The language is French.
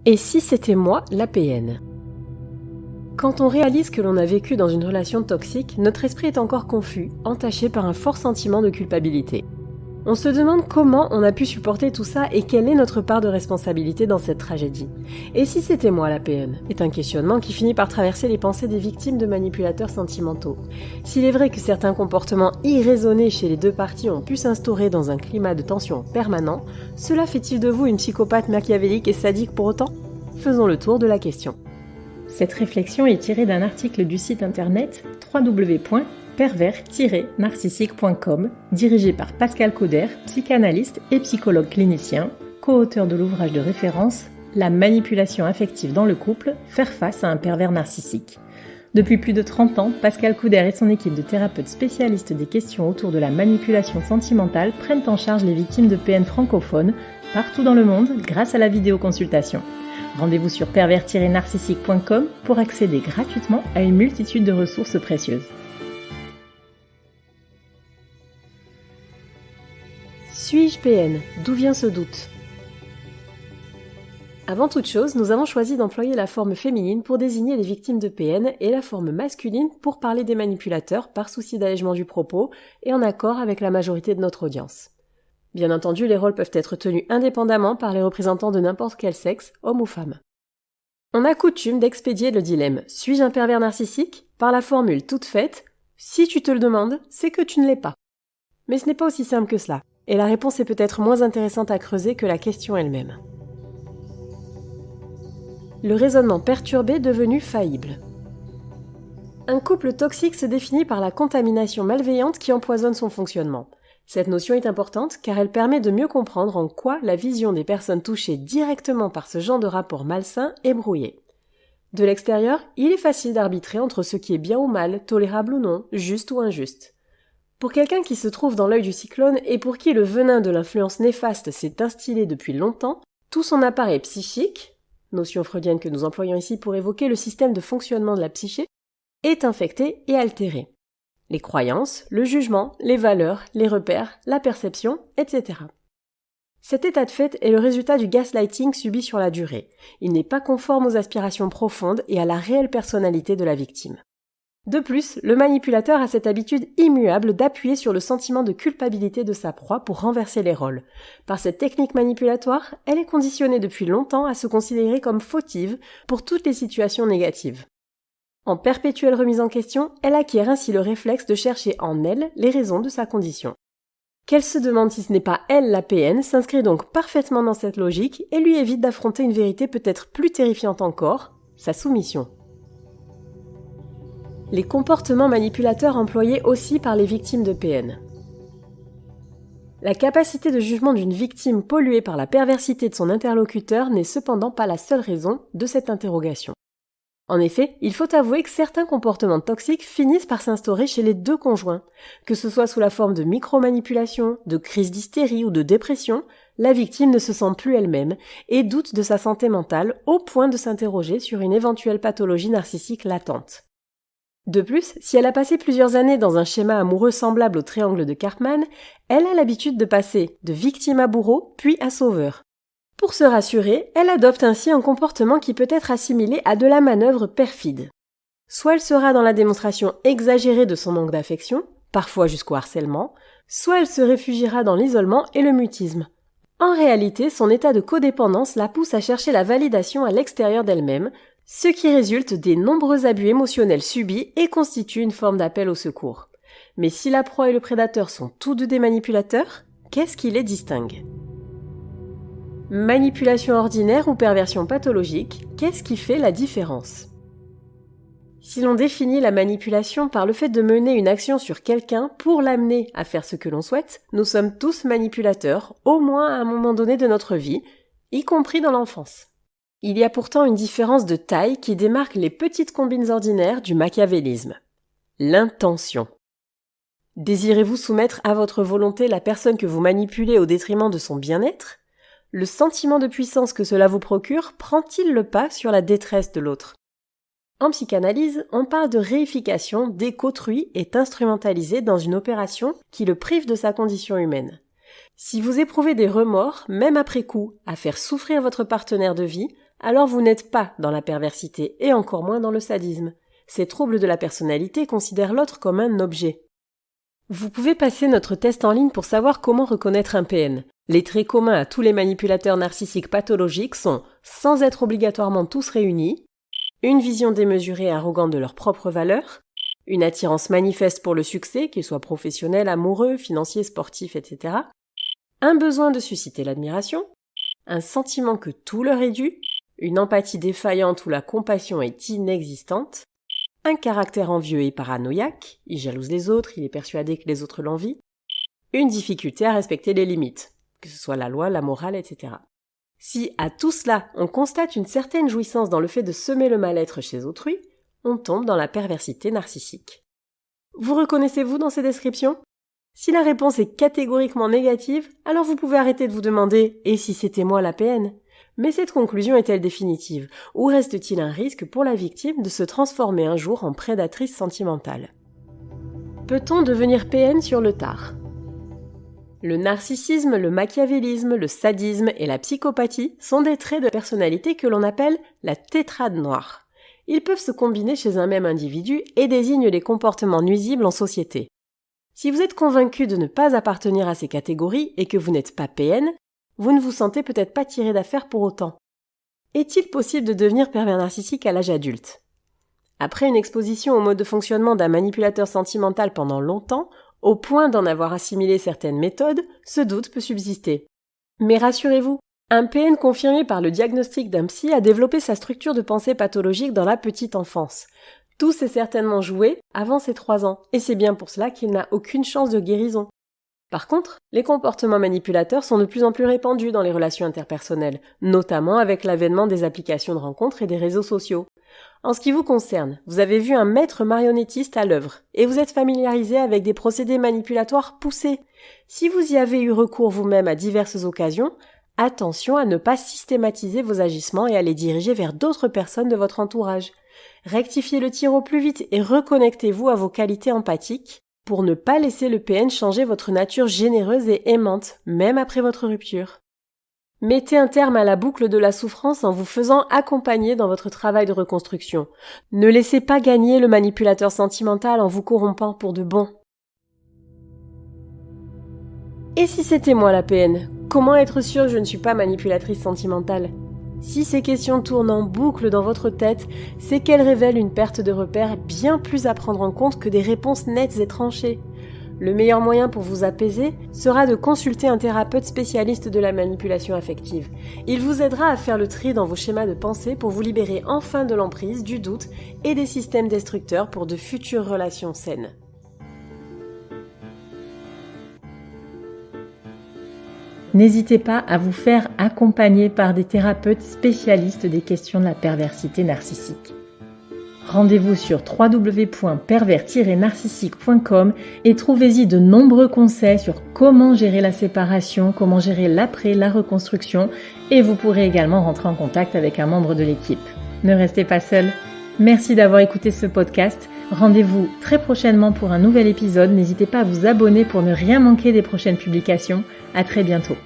Et si c'était moi, la PN ? Quand on réalise que l'on a vécu dans une relation toxique, notre esprit est encore confus, entaché par un fort sentiment de culpabilité. On se demande comment on a pu supporter tout ça et quelle est notre part de responsabilité dans cette tragédie. Et si c'était moi la PN ? Est un questionnement qui finit par traverser les pensées des victimes de manipulateurs sentimentaux. S'il est vrai que certains comportements irraisonnés chez les deux parties ont pu s'instaurer dans un climat de tension permanent, cela fait-il de vous une psychopathe machiavélique et sadique pour autant ? Faisons le tour de la question. Cette réflexion est tirée d'un article du site internet www.pervers-narcissique.com, dirigé par Pascal Couder, psychanalyste et psychologue clinicien, co-auteur de l'ouvrage de référence « La manipulation affective dans le couple, faire face à un pervers narcissique ». Depuis plus de 30 ans, Pascal Couder et son équipe de thérapeutes spécialistes des questions autour de la manipulation sentimentale prennent en charge les victimes de PN francophones partout dans le monde grâce à la vidéoconsultation. Rendez-vous sur pervers-narcissique.com pour accéder gratuitement à une multitude de ressources précieuses. Suis-je PN ? D'où vient ce doute ? Avant toute chose, nous avons choisi d'employer la forme féminine pour désigner les victimes de PN et la forme masculine pour parler des manipulateurs par souci d'allègement du propos et en accord avec la majorité de notre audience. Bien entendu, les rôles peuvent être tenus indépendamment par les représentants de n'importe quel sexe, homme ou femme. On a coutume d'expédier le dilemme « Suis-je un pervers narcissique ?» par la formule toute faite « Si tu te le demandes, c'est que tu ne l'es pas ». Mais ce n'est pas aussi simple que cela, et la réponse est peut-être moins intéressante à creuser que la question elle-même. Le raisonnement perturbé devenu faillible. Un couple toxique se définit par la contamination malveillante qui empoisonne son fonctionnement. Cette notion est importante car elle permet de mieux comprendre en quoi la vision des personnes touchées directement par ce genre de rapport malsain est brouillée. De l'extérieur, il est facile d'arbitrer entre ce qui est bien ou mal, tolérable ou non, juste ou injuste. Pour quelqu'un qui se trouve dans l'œil du cyclone et pour qui le venin de l'influence néfaste s'est instillé depuis longtemps, tout son appareil psychique, notion freudienne que nous employons ici pour évoquer le système de fonctionnement de la psyché, est infecté et altéré. Les croyances, le jugement, les valeurs, les repères, la perception, etc. Cet état de fait est le résultat du gaslighting subi sur la durée. Il n'est pas conforme aux aspirations profondes et à la réelle personnalité de la victime. De plus, le manipulateur a cette habitude immuable d'appuyer sur le sentiment de culpabilité de sa proie pour renverser les rôles. Par cette technique manipulatoire, elle est conditionnée depuis longtemps à se considérer comme fautive pour toutes les situations négatives. En perpétuelle remise en question, elle acquiert ainsi le réflexe de chercher en elle les raisons de sa condition. Qu'elle se demande si ce n'est pas elle la PN s'inscrit donc parfaitement dans cette logique et lui évite d'affronter une vérité peut-être plus terrifiante encore, sa soumission. Les comportements manipulateurs employés aussi par les victimes de PN. La capacité de jugement d'une victime polluée par la perversité de son interlocuteur n'est cependant pas la seule raison de cette interrogation. En effet, il faut avouer que certains comportements toxiques finissent par s'instaurer chez les deux conjoints. Que ce soit sous la forme de micromanipulation, de crise d'hystérie ou de dépression, la victime ne se sent plus elle-même et doute de sa santé mentale au point de s'interroger sur une éventuelle pathologie narcissique latente. De plus, si elle a passé plusieurs années dans un schéma amoureux semblable au triangle de Karpman, elle a l'habitude de passer de victime à bourreau puis à sauveur. Pour se rassurer, elle adopte ainsi un comportement qui peut être assimilé à de la manœuvre perfide. Soit elle sera dans la démonstration exagérée de son manque d'affection, parfois jusqu'au harcèlement, soit elle se réfugiera dans l'isolement et le mutisme. En réalité, son état de codépendance la pousse à chercher la validation à l'extérieur d'elle-même, ce qui résulte des nombreux abus émotionnels subis et constitue une forme d'appel au secours. Mais si la proie et le prédateur sont tous deux des manipulateurs, qu'est-ce qui les distingue ? Manipulation ordinaire ou perversion pathologique, qu'est-ce qui fait la différence ? Si l'on définit la manipulation par le fait de mener une action sur quelqu'un pour l'amener à faire ce que l'on souhaite, nous sommes tous manipulateurs, au moins à un moment donné de notre vie, y compris dans l'enfance. Il y a pourtant une différence de taille qui démarque les petites combines ordinaires du machiavélisme. L'intention. Désirez-vous soumettre à votre volonté la personne que vous manipulez au détriment de son bien-être ? Le sentiment de puissance que cela vous procure prend-il le pas sur la détresse de l'autre ? En psychanalyse, on parle de réification dès qu'autrui est instrumentalisé dans une opération qui le prive de sa condition humaine. Si vous éprouvez des remords, même après coup, à faire souffrir votre partenaire de vie, alors vous n'êtes pas dans la perversité et encore moins dans le sadisme. Ces troubles de la personnalité considèrent l'autre comme un objet. Vous pouvez passer notre test en ligne pour savoir comment reconnaître un PN. Les traits communs à tous les manipulateurs narcissiques pathologiques sont, sans être obligatoirement tous réunis, une vision démesurée et arrogante de leurs propres valeurs, une attirance manifeste pour le succès, qu'il soit professionnel, amoureux, financier, sportif, etc., un besoin de susciter l'admiration, un sentiment que tout leur est dû, une empathie défaillante où la compassion est inexistante, un caractère envieux et paranoïaque, il jalouse les autres, il est persuadé que les autres l'envient, une difficulté à respecter les limites, que ce soit la loi, la morale, etc. Si, à tout cela, on constate une certaine jouissance dans le fait de semer le mal-être chez autrui, on tombe dans la perversité narcissique. Vous reconnaissez-vous dans ces descriptions ? Si la réponse est catégoriquement négative, alors vous pouvez arrêter de vous demander « et si c'était moi la PN ?» Mais cette conclusion est-elle définitive ? Ou reste-t-il un risque pour la victime de se transformer un jour en prédatrice sentimentale ? Peut-on devenir PN sur le tard ? Le narcissisme, le machiavélisme, le sadisme et la psychopathie sont des traits de personnalité que l'on appelle la tétrade noire. Ils peuvent se combiner chez un même individu et désignent les comportements nuisibles en société. Si vous êtes convaincu de ne pas appartenir à ces catégories et que vous n'êtes pas PN, vous ne vous sentez peut-être pas tiré d'affaire pour autant. Est-il possible de devenir pervers narcissique à l'âge adulte ? Après une exposition au mode de fonctionnement d'un manipulateur sentimental pendant longtemps, au point d'en avoir assimilé certaines méthodes, ce doute peut subsister. Mais rassurez-vous, un PN confirmé par le diagnostic d'un psy a développé sa structure de pensée pathologique dans la petite enfance. Tout s'est certainement joué avant ses 3 ans, et c'est bien pour cela qu'il n'a aucune chance de guérison. Par contre, les comportements manipulateurs sont de plus en plus répandus dans les relations interpersonnelles, notamment avec l'avènement des applications de rencontres et des réseaux sociaux. En ce qui vous concerne, vous avez vu un maître marionnettiste à l'œuvre, et vous êtes familiarisé avec des procédés manipulatoires poussés. Si vous y avez eu recours vous-même à diverses occasions, attention à ne pas systématiser vos agissements et à les diriger vers d'autres personnes de votre entourage. Rectifiez le tir au plus vite et reconnectez-vous à vos qualités empathiques pour ne pas laisser le PN changer votre nature généreuse et aimante, même après votre rupture. Mettez un terme à la boucle de la souffrance en vous faisant accompagner dans votre travail de reconstruction. Ne laissez pas gagner le manipulateur sentimental en vous corrompant pour de bon. Et si c'était moi la PN ? Comment être sûr que je ne suis pas manipulatrice sentimentale ? Si ces questions tournent en boucle dans votre tête, c'est qu'elles révèlent une perte de repères bien plus à prendre en compte que des réponses nettes et tranchées. Le meilleur moyen pour vous apaiser sera de consulter un thérapeute spécialiste de la manipulation affective. Il vous aidera à faire le tri dans vos schémas de pensée pour vous libérer enfin de l'emprise, du doute et des systèmes destructeurs pour de futures relations saines. N'hésitez pas à vous faire accompagner par des thérapeutes spécialistes des questions de la perversité narcissique. Rendez-vous sur www.pervers-narcissique.com et trouvez-y de nombreux conseils sur comment gérer la séparation, comment gérer l'après, la reconstruction, et vous pourrez également rentrer en contact avec un membre de l'équipe. Ne restez pas seul. Merci d'avoir écouté ce podcast. Rendez-vous très prochainement pour un nouvel épisode. N'hésitez pas à vous abonner pour ne rien manquer des prochaines publications. À très bientôt.